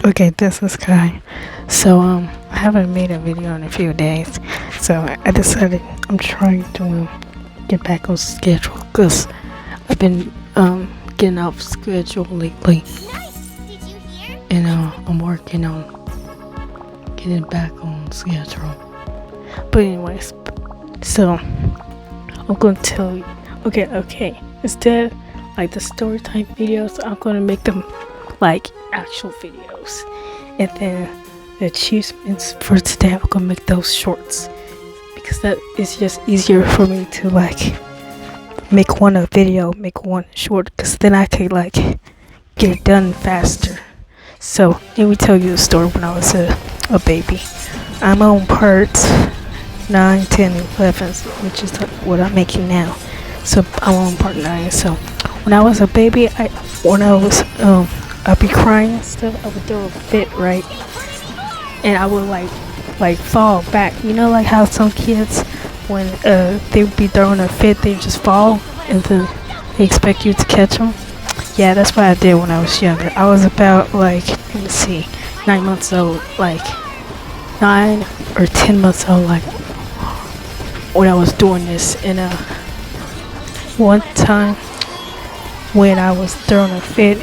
Okay, this is Kai. So, I haven't made a video in a few days. So, I decided I'm trying to get back on schedule because I've been, getting off schedule lately. Nice! Did you hear? And, I'm working on getting back on schedule. But, anyways, so, I'm going to tell you. Okay. Instead, like the story time videos, I'm going to make them like actual videos. And then the achievements for today, I'm gonna make those shorts because that is just easier for me to like make one a video, make one short, because then I could like get it done faster. So let me tell you the story when I was a baby. I'm on part 9, 10, 11, which is what I'm making now. So I'm on part 9. So when I was a baby, I'd be crying and stuff. I would throw a fit, right? And I would like fall back. You know, like how some kids, when they would be throwing a fit, they just fall and then they expect you to catch them. Yeah, that's what I did when I was younger. I was about like, let me see, 9 months old, like 9 or 10 months old, like when I was doing this. And one time when I was throwing a fit,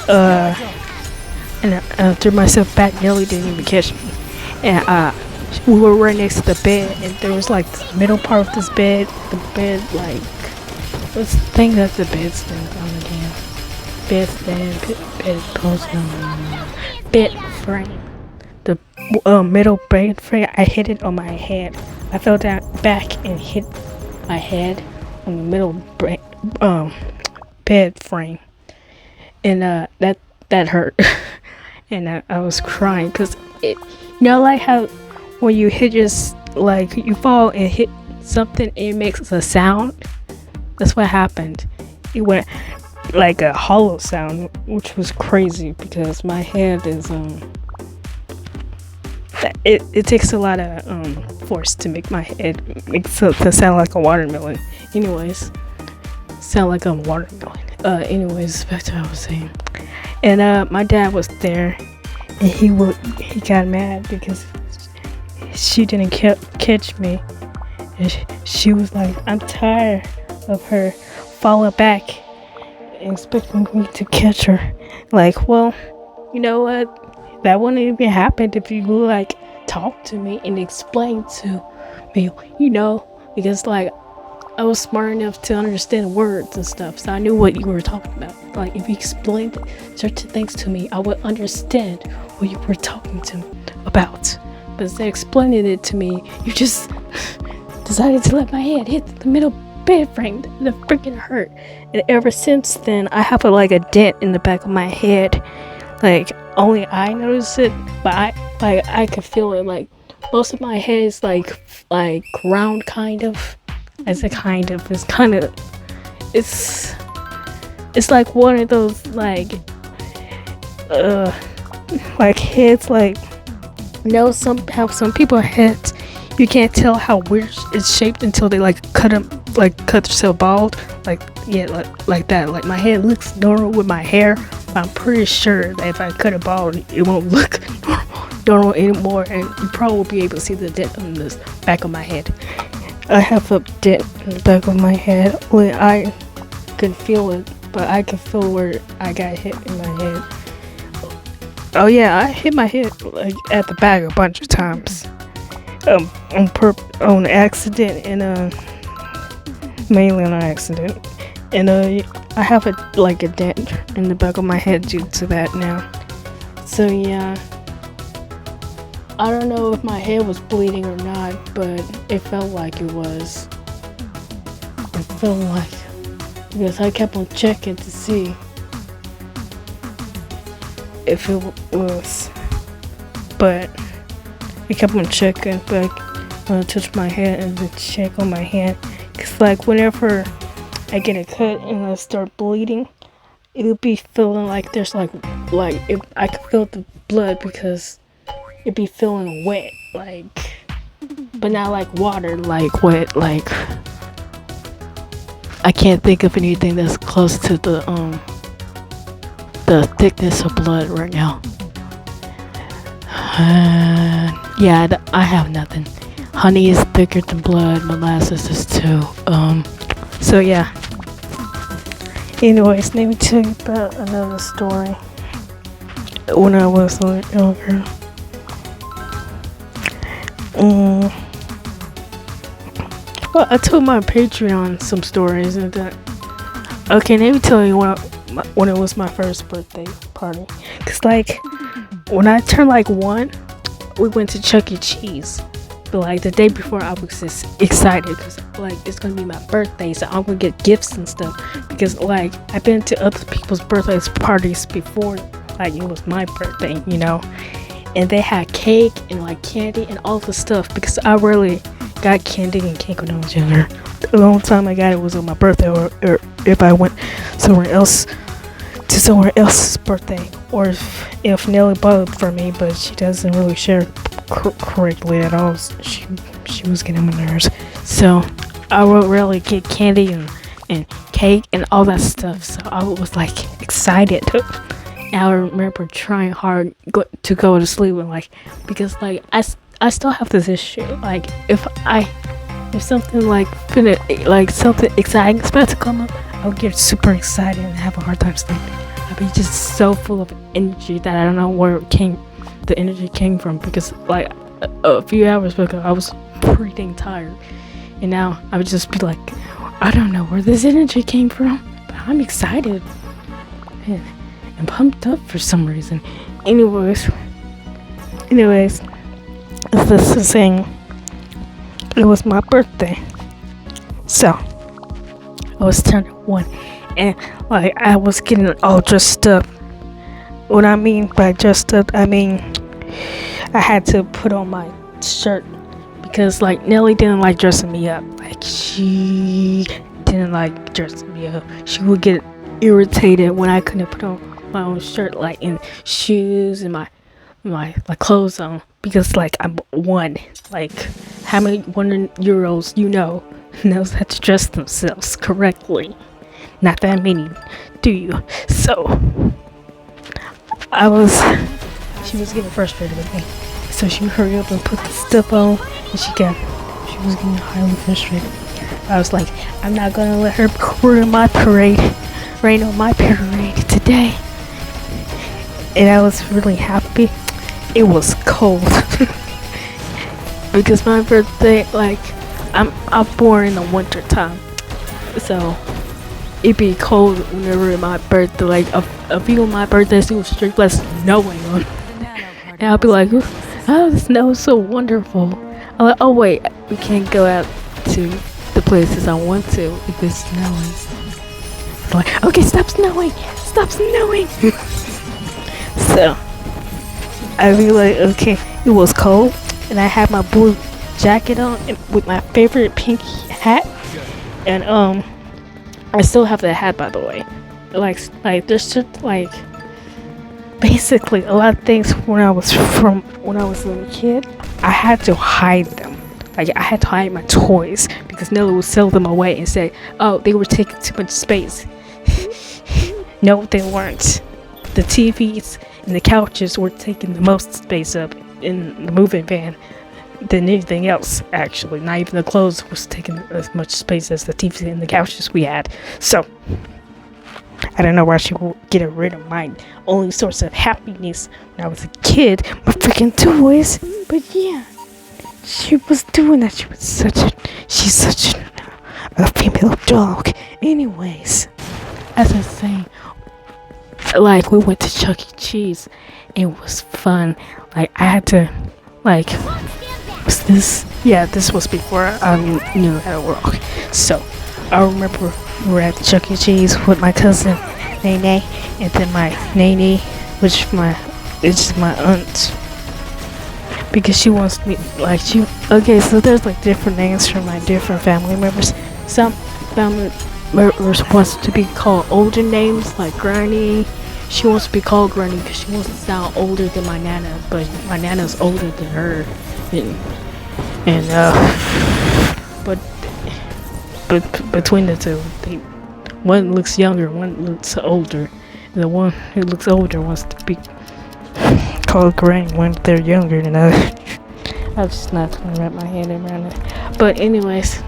and I threw myself back, nearly didn't even catch me. And we were right next to the bed, and there was like the middle part of this bed, the bed, like, what's the thing that the bed stands on again? Bed stand, bed post, no. Bed frame. The middle bed frame, I hit it on my head. I fell down back and hit my head on the middle bed frame. And that hurt. And I was crying because it, like how when you hit just like you fall and hit something, it makes a sound. That's what happened. It went like a hollow sound, which was crazy because my head is it takes a lot of force to make my head to sound like a watermelon. Anyways, sound like a watermelon. Anyways, back to what I was saying. And my dad was there, and he got mad because she didn't catch me, and she was like, "I'm tired of her falling back and expecting me to catch her." Like, well, you know what? That wouldn't even happen if you like talk to me and explain to me, because like I was smart enough to understand words and stuff, so I knew what you were talking about. Like, if you explained certain things to me, I would understand what you were talking to me about. But instead of explaining it to me, you just decided to let my head hit the middle bed frame. That freaking hurt. And ever since then, I have a dent in the back of my head. Like, only I notice it, but I could feel it. Like, most of my head is like round, kind of. It's like one of those like heads, like, some people heads, you can't tell how weird it's shaped until they cut themselves bald, like that. Like, my head looks normal with my hair, but I'm pretty sure that if I cut it bald, it won't look normal anymore, and you probably won't be able to see the dent on the back of my head. I have a dent in the back of my head. I can feel it, but I can feel where I got hit in my head. Oh yeah, I hit my head at the back a bunch of times. On accident, and mainly on accident. And I have a dent in the back of my head due to that now. So yeah. I don't know if my head was bleeding or not, but it felt like it was. It felt like, because I kept on checking to see if it was, but I kept on checking, but I touched my head and then check on my hand, because like whenever I get a cut and I start bleeding, it'll be feeling like there's like if I can feel the blood, because it'd be feeling wet, but not like water, like wet. Like, I can't think of anything that's close to the thickness of blood right now. Yeah, I have nothing. Honey is thicker than blood. Molasses is too. So yeah. Anyways, let me tell you about another story. When I was a little younger. Well, I told my Patreon some stories and that. Okay, let me tell you when it was my first birthday party. Cause like when I turned like 1, we went to Chuck E. Cheese. But like the day before, I was just excited because like it's gonna be my birthday, so I'm gonna get gifts and stuff. Because like I've been to other people's birthday parties before, like it was my birthday, you know. And they had cake and like candy and all the stuff because I really got candy and cake when I was younger. The only time I got it was on my birthday, or if I went somewhere else to someone else's birthday, or if Nelly bought it for me, but she doesn't really share correctly at all. She was getting on my nerves, so I would really get candy and cake and all that stuff. So I was like excited. And I remember trying hard to go to sleep and like because like I still have this issue. Like if something like something exciting is about to come up, I'll get super excited and have a hard time sleeping. I'll be just so full of energy that I don't know where the energy came from because like a few hours ago I was pretty tired, and now I would just be like, I don't know where this energy came from, but I'm excited and pumped up for some reason. Anyways, as this is saying, it was my birthday, so I was turning 1, and like I was getting all dressed up. What I mean by dressed up, I mean I had to put on my shirt because like Nelly didn't like dressing me up. Like she didn't like dressing me up. She would get irritated when I couldn't put on my own shirt, like in shoes and my like clothes on, because like I'm 1. Like how many 1-year-olds knows how to dress themselves correctly? Not that many, do you? So she was getting frustrated with me, so she hurried up and put the stuff on, and she was getting highly frustrated. I was like, I'm not gonna let her rain on my parade today. And I was really happy. It was cold because my birthday, like I'm born in the winter time, so it'd be cold whenever my birthday. Like a few of my birthdays, it was straight less snowing on, and I'll be like, oh, the snow is so wonderful. I'm like, oh wait, we can't go out to the places I want to if it's snowing. I'm like, okay, stop snowing. So I be like, okay, it was cold, and I had my blue jacket on with my favorite pink hat, and I still have that hat, by the way. Like there's just like basically a lot of things when I was a little kid, I had to hide them. Like I had to hide my toys because Nelly would sell them away and say, oh, they were taking too much space. No, they weren't. The TVs and the couches were taking the most space up in the moving van than anything else, actually. Not even the clothes was taking as much space as the TV and the couches we had. So I don't know why she would get rid of my only source of happiness when I was a kid, my freaking toys. But yeah, she was doing that. She's such a female dog. Anyways, as I was saying, like we went to Chuck E. Cheese. It was fun. Like I had to, like, this was before I knew how to walk. So I remember we were at Chuck E. Cheese with my cousin Nene, and then my Nene, which is my aunt, because she wants me like okay, so there's like different names for my different family members. Some family members wants to be called older names like Granny. She wants to be called Granny because she wants to sound older than my Nana, but my Nana's older than her. But between the two, one looks younger, one looks older. The one who looks older wants to be called granny when they're younger than us. I'm just not gonna wrap my head around it. But anyways,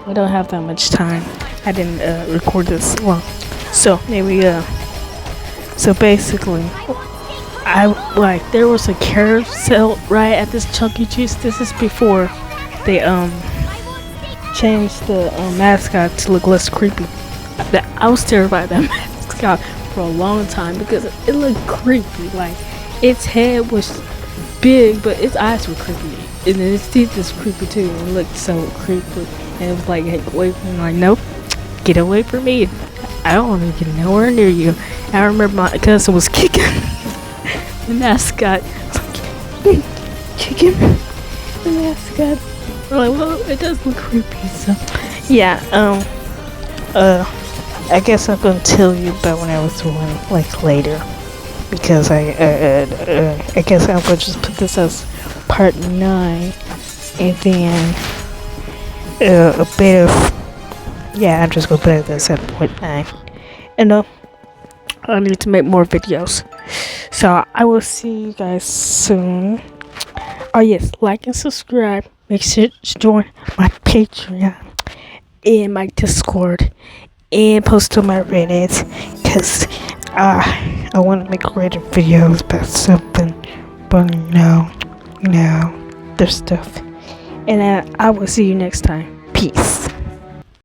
we don't have that much time. I didn't record this long. So there we go. So basically, there was a carousel right at this Chuck E. Cheese. This is before they changed the mascot to look less creepy. I was terrified of that mascot for a long time because it looked creepy. Like its head was big, but its eyes were creepy, and then its teeth was creepy too. It looked so creepy, and it was like, hey, away from me. Like, nope, get away from me. I don't want to get nowhere near you. I remember my cousin was kicking the mascot. Like, kicking the mascot. I'm like, well, it does look creepy. So, yeah. I guess I'm gonna tell you about when I was one, like later, because I guess I'm gonna just put this as part 9, and then a bit of. Yeah, I'm just gonna put this at point 9. And I need to make more videos. So I will see you guys soon. Oh yes, like and subscribe. Make sure to join my Patreon and my Discord and post on my Reddit, because I want to make greater videos about something, but there's stuff. And I will see you next time. Peace.